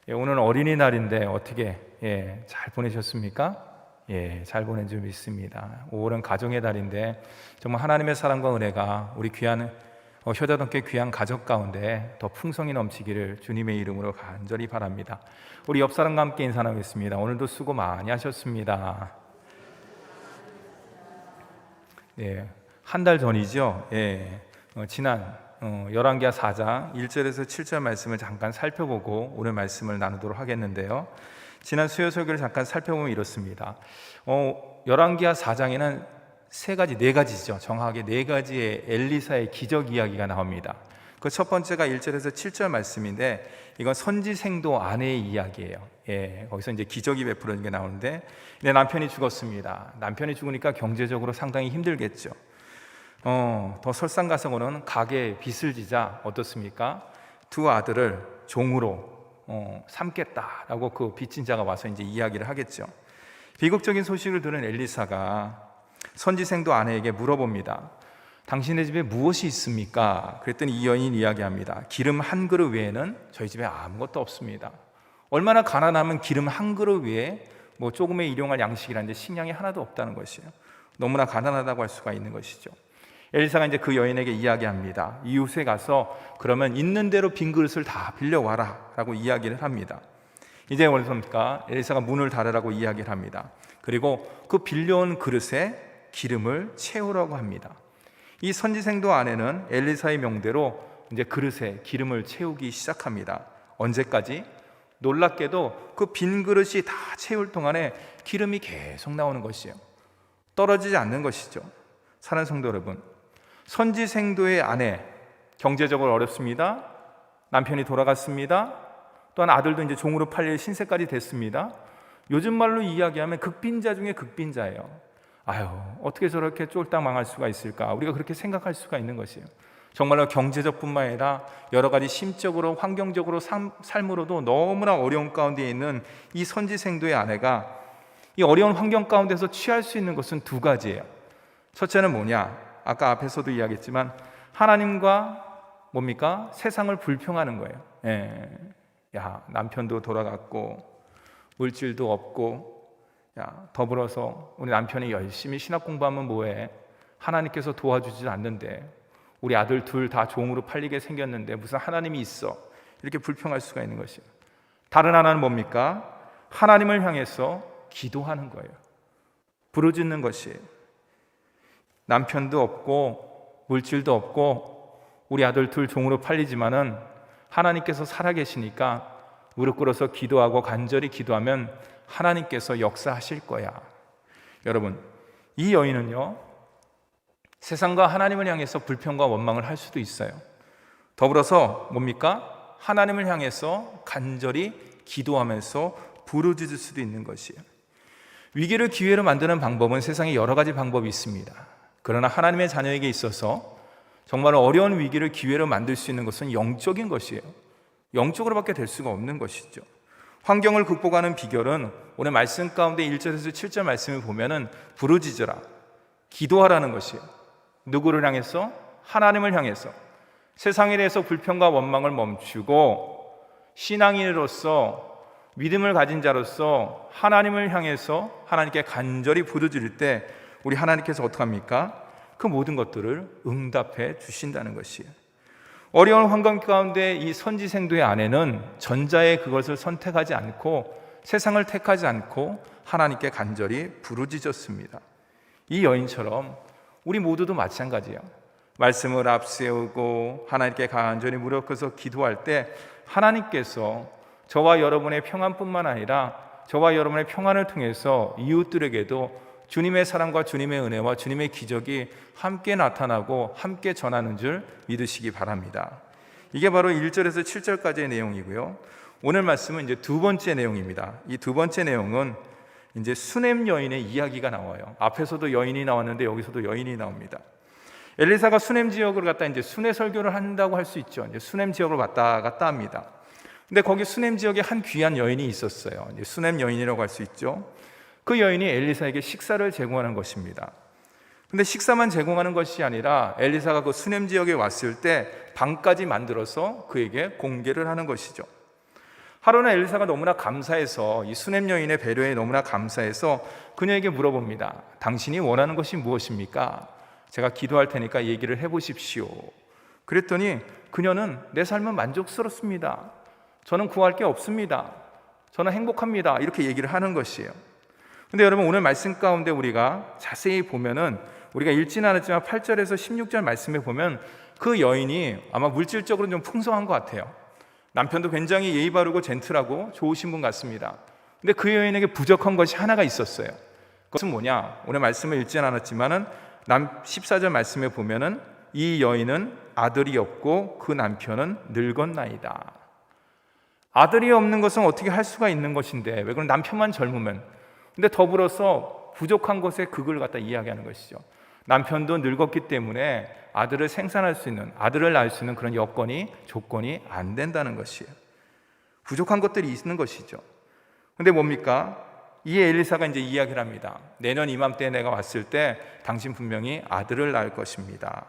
오늘은 어린이날인데 어떻게 잘 보내셨습니까? 잘 보낸 줄 믿습니다. 5월은 가정의 달인데 정말 하나님의 사랑과 은혜가 우리 귀한 효자동교회 귀한 가족 가운데 더 풍성히 넘치기를 주님의 이름으로 간절히 바랍니다. 우리 옆 사람과 함께 인사 나누겠습니다. 오늘도 수고 많이 하셨습니다. 한 달 전이죠. 지난 열왕기하 4장 1절에서 7절 말씀을 잠깐 살펴보고 오늘 말씀을 나누도록 하겠는데요. 지난 수요 설교를 잠깐 살펴보면 이렇습니다. 열왕기하 4장에는 네 가지죠. 정확하게 네 가지의 엘리사의 기적 이야기가 나옵니다. 그 첫 번째가 1절에서 7절 말씀인데 이건 선지생도 아내의 이야기예요. 거기서 이제 기적이 베풀어진 게 나오는데 남편이 죽었습니다. 남편이 죽으니까 경제적으로 상당히 힘들겠죠. 더 설상가상으로는 가게에 빚을 지자 어떻습니까? 두 아들을 종으로 삼겠다라고 그 빚진 자가 와서 이제 이야기를 하겠죠. 비극적인 소식을 들은 엘리사가 선지생도 아내에게 물어봅니다. 당신의 집에 무엇이 있습니까? 그랬더니 이 여인이 이야기합니다. 기름 한 그릇 외에는 저희 집에 아무것도 없습니다. 얼마나 가난하면 기름 한 그릇 외에 뭐 조금의 일용할 양식이라는데 식량이 하나도 없다는 것이에요. 너무나 가난하다고 할 수가 있는 것이죠. 엘리사가 이제 그 여인에게 이야기합니다. 이웃에 가서 그러면 있는 대로 빈 그릇을 다 빌려와라 라고 이야기를 합니다. 이제 어디서입니까? 엘리사가 문을 닫으라고 이야기를 합니다. 그리고 그 빌려온 그릇에 기름을 채우라고 합니다. 이 선지생도 아내는 엘리사의 명대로 이제 그릇에 기름을 채우기 시작합니다. 언제까지? 놀랍게도 그 빈 그릇이 다 채울 동안에 기름이 계속 나오는 것이에요. 떨어지지 않는 것이죠. 사랑하는 성도 여러분, 선지생도의 아내 경제적으로 어렵습니다. 남편이 돌아갔습니다. 또한 아들도 이제 종으로 팔릴 신세까지 됐습니다. 요즘 말로 이야기하면 극빈자 중에 극빈자예요. 어떻게 저렇게 쫄딱 망할 수가 있을까? 우리가 그렇게 생각할 수가 있는 것이에요. 정말로 경제적뿐만 아니라 여러 가지 심적으로 환경적으로 삶으로도 너무나 어려운 가운데 있는 이 선지생도의 아내가 이 어려운 환경 가운데서 취할 수 있는 것은 두 가지예요. 첫째는 뭐냐? 아까 앞에서도 이야기했지만 하나님과 뭡니까? 세상을 불평하는 거예요. 남편도 돌아갔고 물질도 없고 더불어서 우리 남편이 열심히 신학 공부하면 뭐해? 하나님께서 도와주지 않는데 우리 아들 둘 다 종으로 팔리게 생겼는데 무슨 하나님이 있어? 이렇게 불평할 수가 있는 것이에요. 다른 하나는 뭡니까? 하나님을 향해서 기도하는 거예요. 부르짖는 것이에요. 남편도 없고 물질도 없고 우리 아들 둘 종으로 팔리지만은 하나님께서 살아계시니까 무릎 꿇어서 기도하고 간절히 기도하면 하나님께서 역사하실 거야. 여러분, 이 여인은요 세상과 하나님을 향해서 불평과 원망을 할 수도 있어요. 더불어서 뭡니까? 하나님을 향해서 간절히 기도하면서 부르짖을 수도 있는 것이에요. 위기를 기회로 만드는 방법은 세상에 여러 가지 방법이 있습니다. 그러나 하나님의 자녀에게 있어서 정말 어려운 위기를 기회로 만들 수 있는 것은 영적인 것이에요. 영적으로밖에 될 수가 없는 것이죠. 환경을 극복하는 비결은 오늘 말씀 가운데 1절에서 7절 말씀을 보면은 부르짖으라, 기도하라는 것이에요. 누구를 향해서? 하나님을 향해서. 세상에 대해서 불평과 원망을 멈추고 신앙인으로서 믿음을 가진 자로서 하나님을 향해서 하나님께 간절히 부르짖을 때 우리 하나님께서 어떡합니까? 그 모든 것들을 응답해 주신다는 것이에요. 어려운 환경 가운데 이 선지생도의 아내는 전자의 그것을 선택하지 않고 세상을 택하지 않고 하나님께 간절히 부르짖었습니다. 이 여인처럼 우리 모두도 마찬가지예요. 말씀을 앞세우고 하나님께 간절히 무릎 꿇어서 기도할 때 하나님께서 저와 여러분의 평안뿐만 아니라 저와 여러분의 평안을 통해서 이웃들에게도 주님의 사랑과 주님의 은혜와 주님의 기적이 함께 나타나고 함께 전하는 줄 믿으시기 바랍니다. 이게 바로 1절에서 7절까지의 내용이고요. 오늘 말씀은 이제 두 번째 내용입니다. 이 두 번째 내용은 이제 수넴 여인의 이야기가 나와요. 앞에서도 여인이 나왔는데 여기서도 여인이 나옵니다. 엘리사가 수넴 지역으로 갔다 이제 순회 설교를 한다고 할 수 있죠. 이제 수넴 지역으로 왔다 갔다 합니다. 근데 거기 수넴 지역에 한 귀한 여인이 있었어요. 이제 수넴 여인이라고 할 수 있죠. 그 여인이 엘리사에게 식사를 제공하는 것입니다. 근데 식사만 제공하는 것이 아니라 엘리사가 그 수넴 지역에 왔을 때 방까지 만들어서 그에게 공개를 하는 것이죠. 하루는 엘리사가 너무나 감사해서, 이 수냄 여인의 배려에 너무나 감사해서 그녀에게 물어봅니다. 당신이 원하는 것이 무엇입니까? 제가 기도할 테니까 얘기를 해보십시오. 그랬더니 그녀는 내 삶은 만족스럽습니다. 저는 구할 게 없습니다. 저는 행복합니다. 이렇게 얘기를 하는 것이에요. 근데 여러분, 오늘 말씀 가운데 우리가 자세히 보면은, 우리가 읽지는 않았지만 8절에서 16절 말씀에 보면 그 여인이 아마 물질적으로 좀 풍성한 것 같아요. 남편도 굉장히 예의 바르고 젠틀하고 좋으신 분 같습니다. 근데 그 여인에게 부족한 것이 하나가 있었어요. 그것은 뭐냐? 오늘 말씀을 읽지는 않았지만은 14절 말씀에 보면은 이 여인은 아들이 없고 그 남편은 늙었나이다. 아들이 없는 것은 어떻게 할 수가 있는 것인데, 왜 그런 남편만 젊으면. 근데 더불어서 부족한 것에 그걸 갖다 이야기하는 것이죠. 남편도 늙었기 때문에 아들을 생산할 수 있는, 아들을 낳을 수 있는 그런 조건이 안 된다는 것이에요. 부족한 것들이 있는 것이죠. 근데 뭡니까? 이 엘리사가 이제 이야기를 합니다. 내년 이맘때에 내가 왔을 때 당신 분명히 아들을 낳을 것입니다.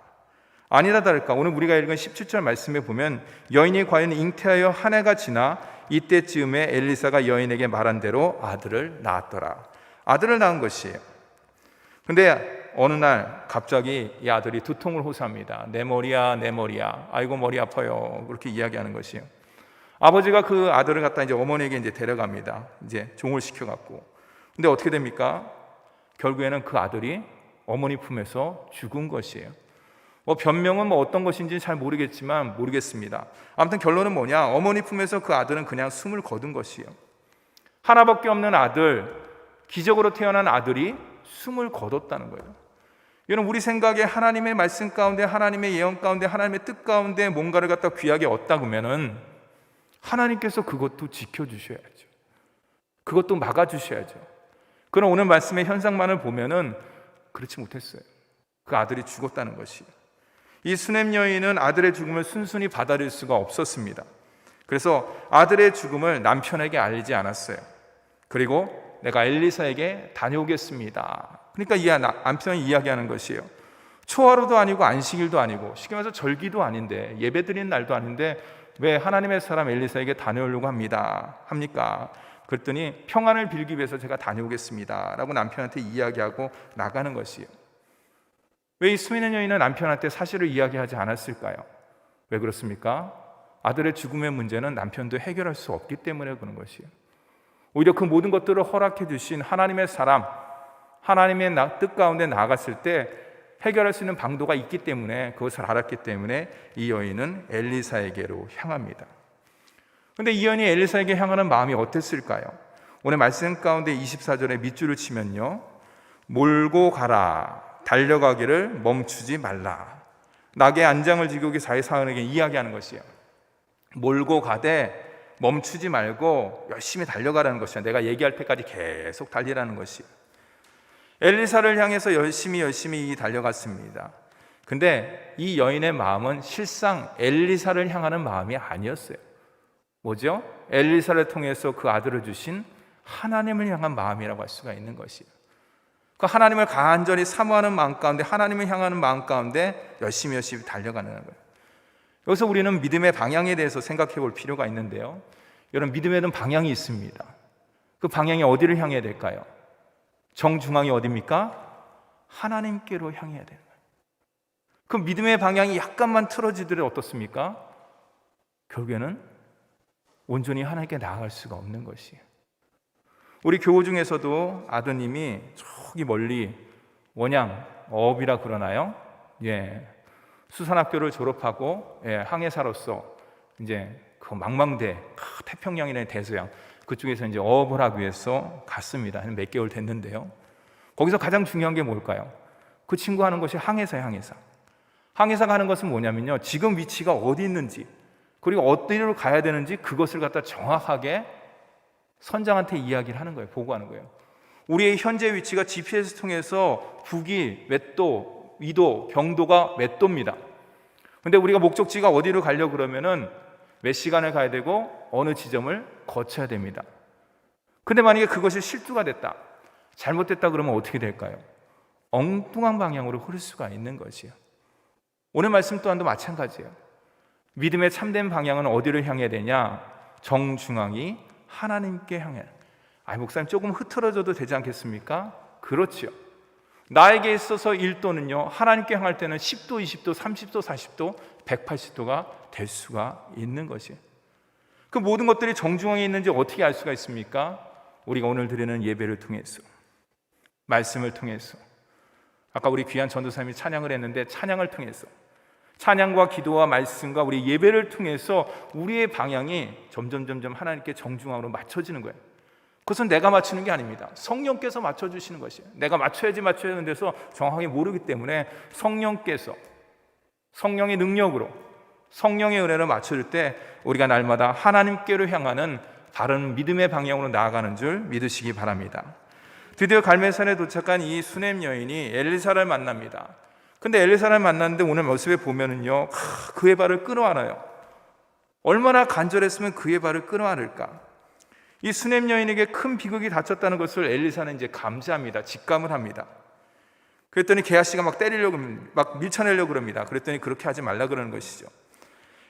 아니라 다를까, 오늘 우리가 읽은 17절 말씀에 보면 여인이 과연 잉태하여 한 해가 지나 이때쯤에 엘리사가 여인에게 말한 대로 아들을 낳았더라. 아들을 낳은 것이에요. 근데 어느 날 갑자기 이 아들이 두통을 호소합니다. 내 머리야, 내 머리야. 아이고 머리 아파요. 그렇게 이야기하는 것이에요. 아버지가 그 아들을 갖다 이제 어머니에게 이제 데려갑니다. 이제 종을 시켜갖고. 근데 어떻게 됩니까? 결국에는 그 아들이 어머니 품에서 죽은 것이에요. 변명은 어떤 것인지 잘 모르겠습니다. 아무튼 결론은 뭐냐? 어머니 품에서 그 아들은 그냥 숨을 거둔 것이에요. 하나밖에 없는 아들, 기적으로 태어난 아들이 숨을 거뒀다는 거예요. 이는 우리 생각에 하나님의 말씀 가운데, 하나님의 예언 가운데, 하나님의 뜻 가운데 뭔가를 갖다 귀하게 얻다 보면은 하나님께서 그것도 지켜주셔야죠. 그것도 막아주셔야죠. 그럼 오늘 말씀의 현상만을 보면은 그렇지 못했어요. 그 아들이 죽었다는 것이에요. 이 수냄 여인은 아들의 죽음을 순순히 받아들일 수가 없었습니다. 그래서 아들의 죽음을 남편에게 알리지 않았어요. 그리고 내가 엘리사에게 다녀오겠습니다. 그러니까 이 남편이 이야기하는 것이에요. 초하루도 아니고 안식일도 아니고 쉽게 말해서 절기도 아닌데, 예배드리는 날도 아닌데 왜 하나님의 사람 엘리사에게 다녀오려고 합니까? 그랬더니 평안을 빌기 위해서 제가 다녀오겠습니다 라고 남편한테 이야기하고 나가는 것이에요. 왜 이 수냄 여인은 남편한테 사실을 이야기하지 않았을까요? 왜 그렇습니까? 아들의 죽음의 문제는 남편도 해결할 수 없기 때문에 그런 것이에요. 오히려 그 모든 것들을 허락해 주신 하나님의 사람, 하나님의 뜻 가운데 나아갔을 때 해결할 수 있는 방도가 있기 때문에, 그것을 알았기 때문에 이 여인은 엘리사에게로 향합니다. 그런데 이 여인이 엘리사에게 향하는 마음이 어땠을까요? 오늘 말씀 가운데 24절에 밑줄을 치면요, 몰고 가라, 달려가기를 멈추지 말라. 낙의 안장을 지고 자기 사원에게 이야기하는 것이에요. 몰고 가되 멈추지 말고 열심히 달려가라는 것이야. 내가 얘기할 때까지 계속 달리라는 것이에요. 엘리사를 향해서 열심히 달려갔습니다. 근데 이 여인의 마음은 실상 엘리사를 향하는 마음이 아니었어요. 뭐죠? 엘리사를 통해서 그 아들을 주신 하나님을 향한 마음이라고 할 수가 있는 것이에요. 그 하나님을 간절히 사모하는 마음 가운데, 하나님을 향하는 마음 가운데 열심히 달려가는 거예요. 여기서 우리는 믿음의 방향에 대해서 생각해 볼 필요가 있는데요, 여러분, 믿음에는 방향이 있습니다. 그 방향이 어디를 향해야 될까요? 정중앙이 어디입니까? 하나님께로 향해야 되는 거예요. 그 믿음의 방향이 약간만 틀어지더라도 어떻습니까? 결국에는 온전히 하나님께 나아갈 수가 없는 것이에요. 우리 교우 중에서도 아드님이 저기 멀리 원양어업이라 그러나요? 수산학교를 졸업하고 항해사로서 이제 그 망망대, 태평양이라는 대서양 그쪽에서 이제 어업을 하기 위해서 갔습니다. 한 몇 개월 됐는데요. 거기서 가장 중요한 게 뭘까요? 그 친구 하는 것이 항해사예요. 항해사가 하는 것은 뭐냐면요, 지금 위치가 어디 있는지, 그리고 어디로 가야 되는지 그것을 갖다 정확하게 선장한테 이야기를 하는 거예요. 보고하는 거예요. 우리의 현재 위치가 GPS 통해서 북이 몇 도, 위도, 경도가 몇 도입니다. 근데 우리가 목적지가 어디로 가려고 그러면은 몇 시간을 가야 되고 어느 지점을 거쳐야 됩니다. 근데 만약에 그것이 실수가 됐다, 잘못됐다 그러면 어떻게 될까요? 엉뚱한 방향으로 흐를 수가 있는 것이에요. 오늘 말씀 또한도 마찬가지예요. 믿음의 참된 방향은 어디를 향해야 되냐? 정중앙이 하나님께 향해. 목사님 조금 흐트러져도 되지 않겠습니까? 그렇지요. 나에게 있어서 1도는요, 하나님께 향할 때는 10도, 20도, 30도, 40도, 180도가 될 수가 있는 것이에요. 그 모든 것들이 정중앙에 있는지 어떻게 알 수가 있습니까? 우리가 오늘 드리는 예배를 통해서, 말씀을 통해서, 아까 우리 귀한 전도사님이 찬양을 했는데 찬양을 통해서, 찬양과 기도와 말씀과 우리 예배를 통해서 우리의 방향이 점점 하나님께 정중앙으로 맞춰지는 거예요. 그것은 내가 맞추는 게 아닙니다. 성령께서 맞춰주시는 것이에요. 내가 맞춰야 하는 데서 정확하게 모르기 때문에 성령께서 성령의 능력으로, 성령의 은혜로 맞춰줄 때 우리가 날마다 하나님께로 향하는 다른 믿음의 방향으로 나아가는 줄 믿으시기 바랍니다. 드디어 갈멜산에 도착한 이 수넴 여인이 엘리사를 만납니다. 근데 엘리사를 만났는데 오늘 모습에 보면은요, 그의 발을 끌어안아요. 얼마나 간절했으면 그의 발을 끌어안을까. 이 수넴 여인에게 큰 비극이 닥쳤다는 것을 엘리사는 이제 감지합니다. 직감을 합니다. 그랬더니 게하시가 막 밀쳐내려고 그럽니다. 그랬더니 그렇게 하지 말라 그러는 것이죠.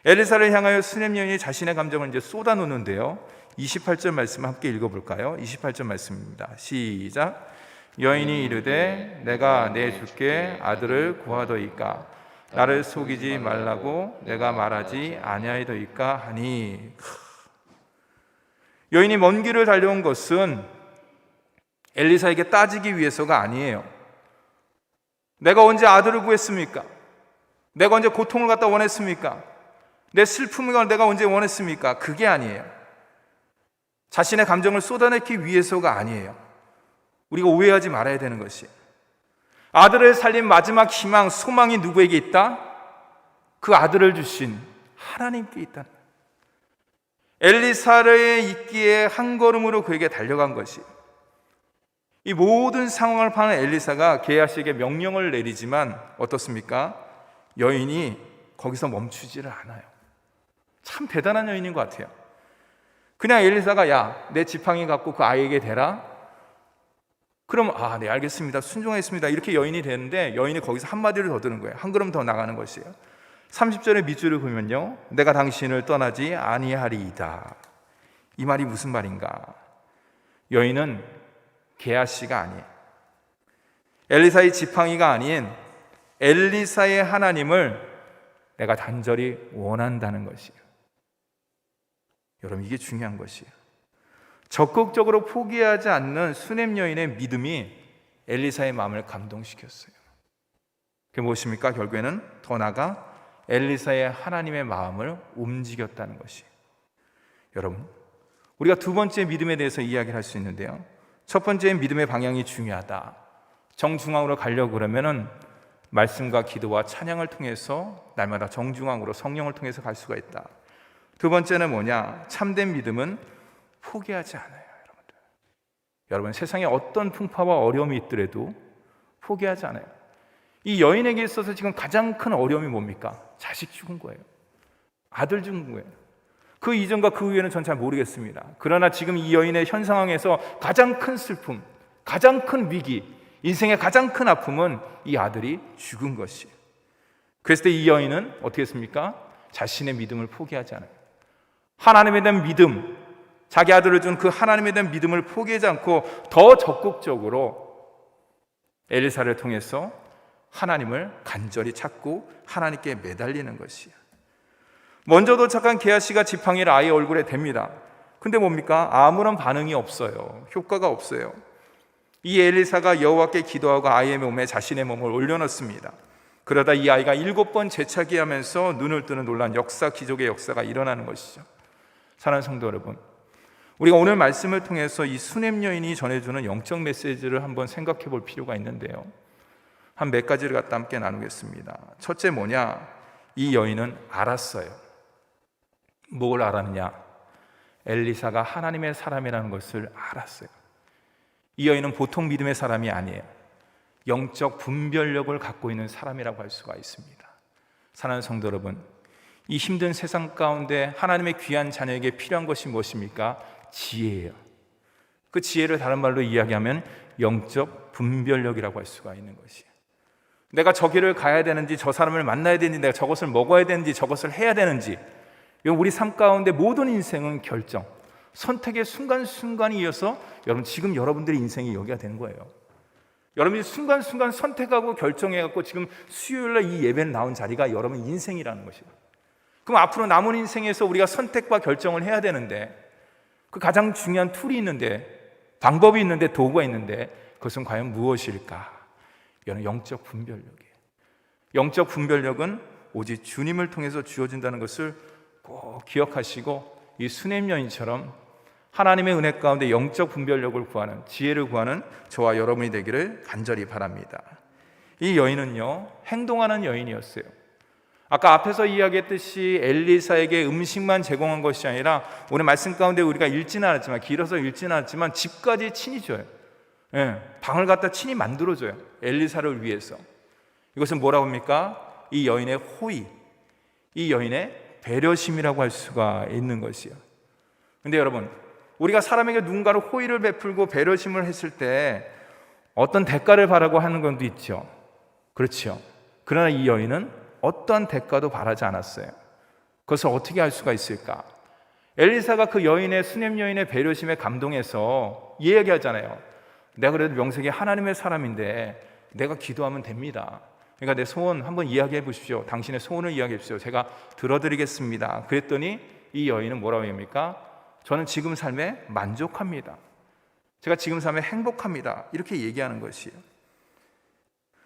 엘리사를 향하여 수넴 여인이 자신의 감정을 이제 쏟아놓는데요. 28절 말씀을 함께 읽어볼까요? 28절 말씀입니다. 시작. 여인이 이르되 내가 내 주께 아들을 구하더이까 나를 속이지 말라고 내가 말하지 아니하이더이까 하니. 여인이 먼 길을 달려온 것은 엘리사에게 따지기 위해서가 아니에요. 내가 언제 아들을 구했습니까? 내가 언제 고통을 갖다 원했습니까? 내 슬픔을 내가 언제 원했습니까? 그게 아니에요. 자신의 감정을 쏟아내기 위해서가 아니에요. 우리가 오해하지 말아야 되는 것이, 아들을 살린 마지막 희망, 소망이 누구에게 있다? 그 아들을 주신 하나님께 있다. 엘리사를 있기에 한 걸음으로 그에게 달려간 것이, 이 모든 상황을 파는 엘리사가 게하시에게 명령을 내리지만 어떻습니까? 여인이 거기서 멈추지를 않아요. 참 대단한 여인인 것 같아요. 그냥 엘리사가 야, 내 지팡이 갖고 그 아이에게 대라. 그럼 네, 알겠습니다, 순종하겠습니다, 이렇게 여인이 되는데 여인이 거기서 한마디를 더 드는 거예요. 한 걸음 더 나가는 것이에요. 30절의 밑줄을 보면요, 내가 당신을 떠나지 아니하리이다. 이 말이 무슨 말인가? 여인은 게하시가 아니에요. 엘리사의 지팡이가 아닌 엘리사의 하나님을 내가 단절히 원한다는 것이에요. 여러분, 이게 중요한 것이에요. 적극적으로 포기하지 않는 수넴 여인의 믿음이 엘리사의 마음을 감동시켰어요. 그게 무엇입니까? 결국에는 더 나아가 엘리사의 하나님의 마음을 움직였다는 것이에요. 여러분, 우리가 두 번째 믿음에 대해서 이야기를 할 수 있는데요, 첫 번째 믿음의 방향이 중요하다. 정중앙으로 가려고 그러면은 말씀과 기도와 찬양을 통해서 날마다 정중앙으로 성령을 통해서 갈 수가 있다. 두 번째는 뭐냐? 참된 믿음은 포기하지 않아요. 여러분, 세상에 어떤 풍파와 어려움이 있더라도 포기하지 않아요. 이 여인에게 있어서 지금 가장 큰 어려움이 뭡니까? 자식 죽은 거예요. 아들 죽은 거예요. 그 이전과 그 후에는 전 잘 모르겠습니다. 그러나 지금 이 여인의 현 상황에서 가장 큰 슬픔, 가장 큰 위기, 인생의 가장 큰 아픔은 이 아들이 죽은 것이에요. 그랬을 때 이 여인은 어떻게 했습니까? 자신의 믿음을 포기하지 않아요. 하나님에 대한 믿음, 자기 아들을 준 그 하나님에 대한 믿음을 포기하지 않고 더 적극적으로 엘리사를 통해서 하나님을 간절히 찾고 하나님께 매달리는 것이에요. 먼저 도착한 게하시가 지팡이를 아이의 얼굴에 댑니다. 근데 뭡니까? 아무런 반응이 없어요. 효과가 없어요. 이 엘리사가 여호와께 기도하고 아이의 몸에 자신의 몸을 올려놓습니다. 그러다 이 아이가 7번 재차기 하면서 눈을 뜨는 놀란 역사, 기적의 역사가 일어나는 것이죠. 사랑하는 성도 여러분, 우리가 오늘 말씀을 통해서 이 수넴 여인이 전해주는 영적 메시지를 한번 생각해 볼 필요가 있는데요, 한 몇 가지를 갖다 함께 나누겠습니다. 첫째 뭐냐? 이 여인은 알았어요. 뭘 알았냐? 엘리사가 하나님의 사람이라는 것을 알았어요. 이 여인은 보통 믿음의 사람이 아니에요. 영적 분별력을 갖고 있는 사람이라고 할 수가 있습니다. 사랑하는 성도 여러분, 이 힘든 세상 가운데 하나님의 귀한 자녀에게 필요한 것이 무엇입니까? 지혜예요. 그 지혜를 다른 말로 이야기하면 영적 분별력이라고 할 수가 있는 것이에요. 내가 저 길을 가야 되는지, 저 사람을 만나야 되는지, 내가 저것을 먹어야 되는지, 저것을 해야 되는지, 우리 삶 가운데 모든 인생은 결정, 선택의 순간순간이 이어서 여러분 지금 여러분들의 인생이 여기가 되는 거예요. 여러분이 순간순간 선택하고 결정해갖고 지금 수요일날 이 예배에 나온 자리가 여러분 인생이라는 것이에요. 그럼 앞으로 남은 인생에서 우리가 선택과 결정을 해야 되는데 그 가장 중요한 툴이 있는데, 방법이 있는데, 도구가 있는데 그것은 과연 무엇일까? 이런 영적 분별력이에요. 영적 분별력은 오직 주님을 통해서 주어진다는 것을 꼭 기억하시고 이 수냄 여인처럼 하나님의 은혜 가운데 영적 분별력을 구하는, 지혜를 구하는 저와 여러분이 되기를 간절히 바랍니다. 이 여인은요, 행동하는 여인이었어요. 아까 앞에서 이야기했듯이 엘리사에게 음식만 제공한 것이 아니라 오늘 말씀 가운데 우리가 읽지는 않았지만, 길어서 읽지는 않았지만 집까지 친히 줘요. 방을 갖다 친히 만들어줘요. 엘리사를 위해서. 이것은 뭐라고 합니까? 이 여인의 호의, 이 여인의 배려심이라고 할 수가 있는 것이요. 근데 여러분, 우리가 사람에게 누군가를 호의를 베풀고 배려심을 했을 때 어떤 대가를 바라고 하는 것도 있죠. 그렇죠. 그러나 이 여인은 어떠한 대가도 바라지 않았어요. 그것을 어떻게 할 수가 있을까? 엘리사가 그 여인의, 수냄 여인의 배려심에 감동해서 이야기하잖아요. 내가 그래도 명색이 하나님의 사람인데 내가 기도하면 됩니다. 그러니까 내 소원 한번 이야기해 보십시오. 당신의 소원을 이야기해 주십시오. 제가 들어드리겠습니다. 그랬더니 이 여인은 뭐라고 합니까? 저는 지금 삶에 만족합니다. 제가 지금 삶에 행복합니다. 이렇게 얘기하는 것이에요.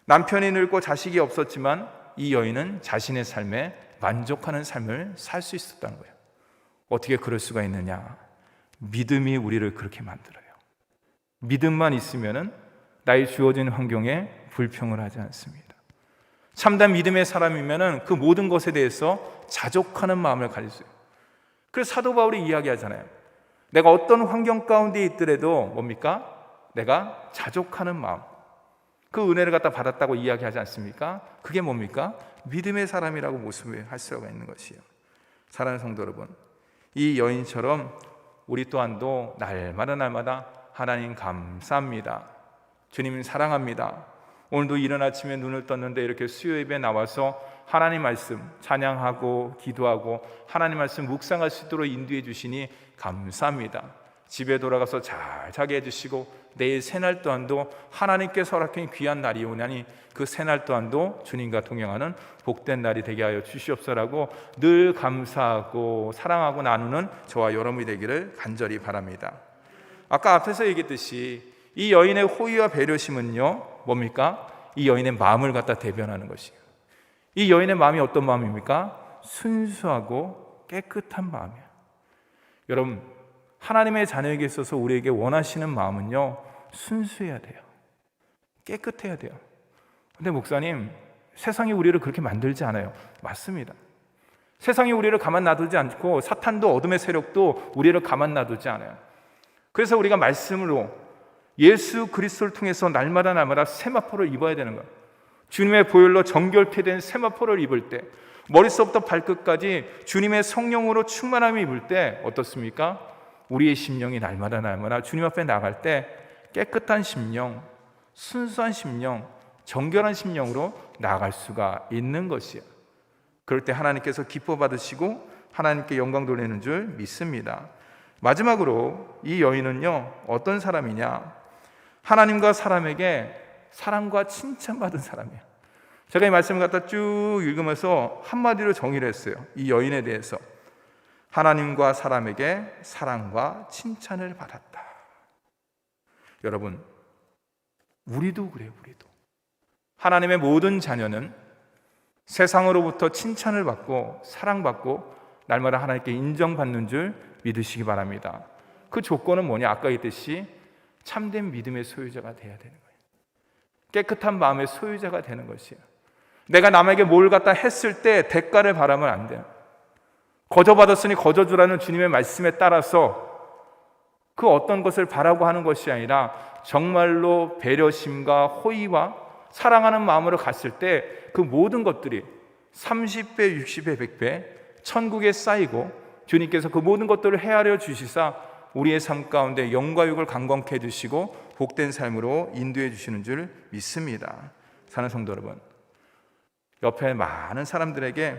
남편이 늙고 자식이 없었지만 이 여인은 자신의 삶에 만족하는 삶을 살 수 있었다는 거예요. 어떻게 그럴 수가 있느냐? 믿음이 우리를 그렇게 만들어요. 믿음만 있으면 나의 주어진 환경에 불평을 하지 않습니다. 참된 믿음의 사람이면 그 모든 것에 대해서 자족하는 마음을 가질 수 있어요. 그래서 사도 바울이 이야기하잖아요. 내가 어떤 환경 가운데 있더라도 뭡니까? 내가 자족하는 마음, 그 은혜를 갖다 받았다고 이야기하지 않습니까? 그게 뭡니까? 믿음의 사람이라고 모습을 할 수가 있는 것이에요. 사랑하는 성도 여러분, 이 여인처럼 우리 또한도 날마다 하나님 감사합니다, 주님 사랑합니다, 오늘도 이른 아침에 눈을 떴는데 이렇게 수요 예배에 나와서 하나님 말씀 찬양하고 기도하고 하나님 말씀 묵상할 수 있도록 인도해 주시니 감사합니다. 집에 돌아가서 잘 자게 해주시고 내일 새날 또한도 하나님께서 허락한 귀한 날이 오나니 그 새날 또한도 주님과 동행하는 복된 날이 되게 하여 주시옵소서라고 늘 감사하고 사랑하고 나누는 저와 여러분이 되기를 간절히 바랍니다. 아까 앞에서 얘기했듯이 이 여인의 호의와 배려심은요 뭡니까? 이 여인의 마음을 갖다 대변하는 것이에요. 이 여인의 마음이 어떤 마음입니까? 순수하고 깨끗한 마음이에요. 여러분, 하나님의 자녀에게 있어서 우리에게 원하시는 마음은요 순수해야 돼요. 깨끗해야 돼요. 근데 목사님, 세상이 우리를 그렇게 만들지 않아요. 맞습니다. 세상이 우리를 가만 놔두지 않고 사탄도 어둠의 세력도 우리를 가만 놔두지 않아요. 그래서 우리가 말씀으로 예수 그리스도를 통해서 날마다 세마포를 입어야 되는 거예요. 주님의 보혈로 정결케 된 세마포를 입을 때, 머릿속부터 발끝까지 주님의 성령으로 충만함을 입을 때 어떻습니까? 우리의 심령이 날마다 주님 앞에 나갈 때 깨끗한 심령, 순수한 심령, 정결한 심령으로 나아갈 수가 있는 것이에요. 그럴 때 하나님께서 기뻐 받으시고 하나님께 영광 돌리는 줄 믿습니다. 마지막으로 이 여인은요 어떤 사람이냐? 하나님과 사람에게 사랑과 칭찬받은 사람이에요. 제가 이 말씀을 갖다 쭉 읽으면서 한마디로 정의를 했어요. 이 여인에 대해서 하나님과 사람에게 사랑과 칭찬을 받았다. 여러분, 우리도 그래요. 우리도 하나님의 모든 자녀는 세상으로부터 칭찬을 받고 사랑받고 날마다 하나님께 인정받는 줄 믿으시기 바랍니다. 그 조건은 뭐냐? 아까 얘기했듯이 참된 믿음의 소유자가 돼야 되는 거예요. 깨끗한 마음의 소유자가 되는 것이에요. 내가 남에게 뭘 갖다 했을 때 대가를 바라면 안 돼요. 거저 받았으니 거저 주라는 주님의 말씀에 따라서 그 어떤 것을 바라고 하는 것이 아니라 정말로 배려심과 호의와 사랑하는 마음으로 갔을 때 그 모든 것들이 30배, 60배, 100배 천국에 쌓이고 주님께서 그 모든 것들을 헤아려 주시사 우리의 삶 가운데 영과 육을 강건케 해주시고 복된 삶으로 인도해 주시는 줄 믿습니다. 사는 성도 여러분, 옆에 많은 사람들에게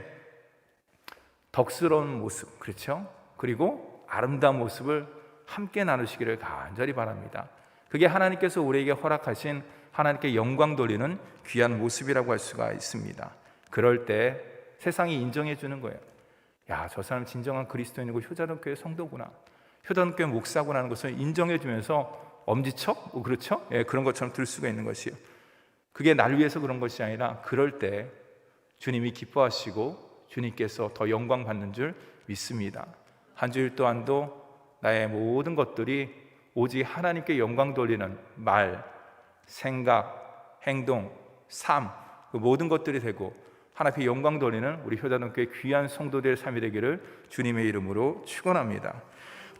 덕스러운 모습, 그렇죠? 그리고 아름다운 모습을 함께 나누시기를 간절히 바랍니다. 그게 하나님께서 우리에게 허락하신 하나님께 영광 돌리는 귀한 모습이라고 할 수가 있습니다. 그럴 때 세상이 인정해 주는 거예요. 야, 저 사람 진정한 그리스도인이고 효자동교회 성도구나, 효자동교회 목사구나 하는 것을 인정해 주면서 엄지척? 그렇죠? 예, 그런 것처럼 들 수가 있는 것이요. 그게 날 위해서 그런 것이 아니라 그럴 때 주님이 기뻐하시고 주님께서 더 영광 받는 줄 믿습니다. 한 주일 동안도 나의 모든 것들이 오직 하나님께 영광 돌리는 말, 생각, 행동, 삶, 그 모든 것들이 되고 하나님께 영광 돌리는 우리 효자동교회 귀한 성도들의 삶이 되기를 주님의 이름으로 축원합니다.